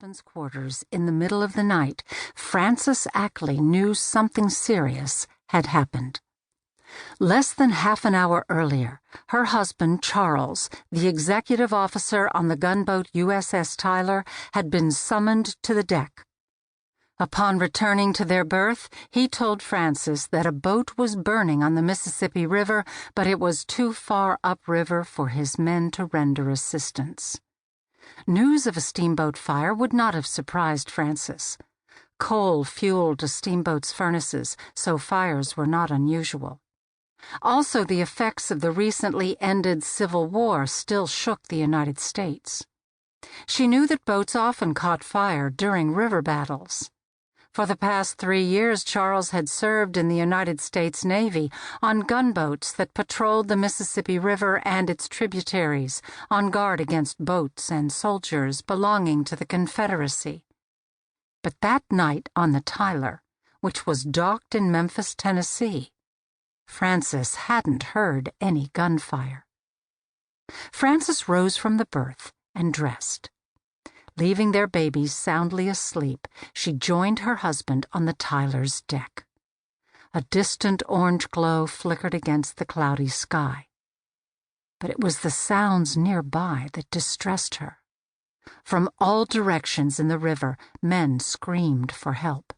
husband's quarters in the middle of the night, Frances Ackley knew something serious had happened. Less than half an hour earlier, her husband, Charles, the executive officer on the gunboat USS Tyler, had been summoned to the deck. Upon returning to their berth, he told Frances that a boat was burning on the Mississippi River, but it was too far upriver for his men to render assistance. News of a steamboat fire would not have surprised Frances. Coal fueled a steamboat's furnaces, so fires were not unusual. Also, the effects of the recently ended Civil War still shook the United States. She knew that boats often caught fire during river battles. For the past 3 years, Charles had served in the United States Navy on gunboats that patrolled the Mississippi River and its tributaries, on guard against boats and soldiers belonging to the Confederacy. But that night on the Tyler, which was docked in Memphis, Tennessee, Frances hadn't heard any gunfire. Frances rose from the berth and dressed. Leaving their babies soundly asleep, she joined her husband on the Tyler's deck. A distant orange glow flickered against the cloudy sky. But it was the sounds nearby that distressed her. From all directions in the river, men screamed for help.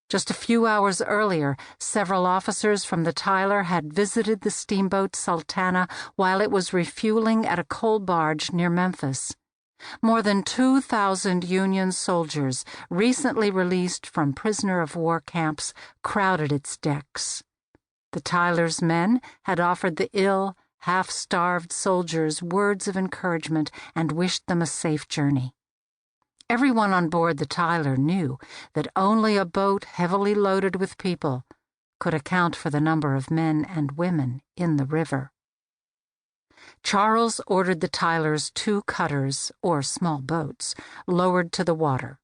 Just a few hours earlier, several officers from the Tyler had visited the steamboat Sultana while it was refueling at a coal barge near Memphis. More than 2,000 Union soldiers, recently released from prisoner-of-war camps, crowded its decks. The Tyler's men had offered the ill, half-starved soldiers words of encouragement and wished them a safe journey. Everyone on board the Tyler knew that only a boat heavily loaded with people could account for the number of men and women in the river. Charles ordered the Tyler's 2 cutters, or small boats, lowered to the water.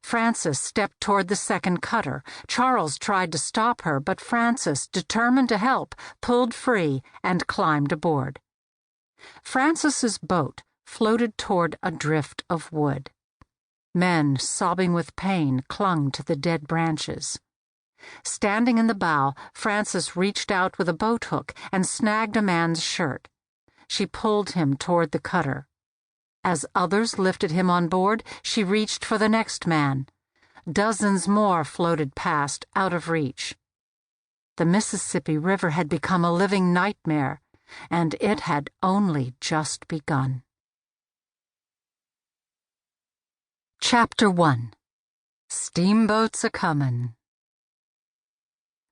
Frances stepped toward the second cutter. Charles tried to stop her, but Frances, determined to help, pulled free and climbed aboard. Frances's boat floated toward a drift of wood. Men, sobbing with pain, clung to the dead branches. Standing in the bow, Frances reached out with a boat hook and snagged a man's shirt. She pulled him toward the cutter. As others lifted him on board, she reached for the next man. Dozens more floated past, out of reach. The Mississippi River had become a living nightmare, and it had only just begun. Chapter 1. Steamboats A-Comin'.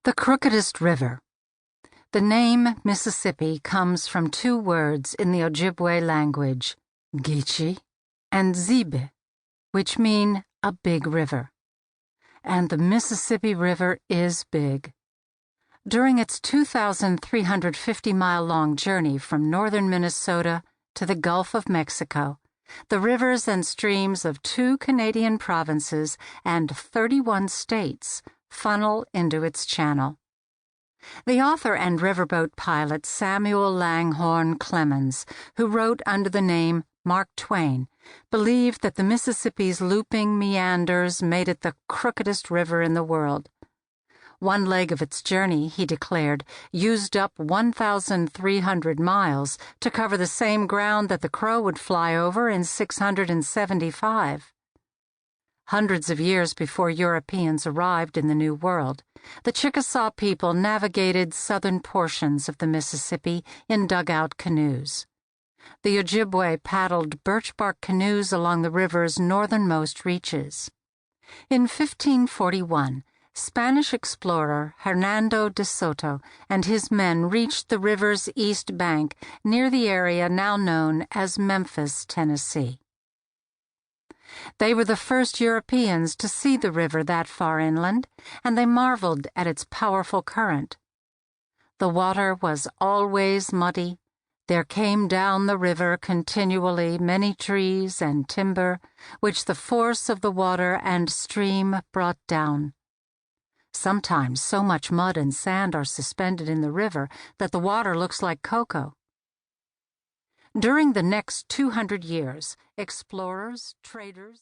The crookedest river. The name Mississippi comes from 2 words in the Ojibwe language, Geechee and Zibe, which mean a big river. And the Mississippi River is big. During its 2,350-mile-long journey from northern Minnesota to the Gulf of Mexico, the rivers and streams of 2 Canadian provinces and 31 states funnel into its channel. The author and riverboat pilot Samuel Langhorne Clemens, who wrote under the name Mark Twain, believed that the Mississippi's looping meanders made it the crookedest river in the world. One leg of its journey, he declared, used up 1,300 miles to cover the same ground that the crow would fly over in 675. Hundreds of years before Europeans arrived in the New World, the Chickasaw people navigated southern portions of the Mississippi in dugout canoes. The Ojibwe paddled birch-bark canoes along the river's northernmost reaches. In 1541, Spanish explorer Hernando de Soto and his men reached the river's east bank near the area now known as Memphis, Tennessee. They were the first Europeans to see the river that far inland, and they marveled at its powerful current. The water was always muddy. There came down the river continually many trees and timber, which the force of the water and stream brought down. Sometimes so much mud and sand are suspended in the river that the water looks like cocoa. During the next 200 years, explorers, traders,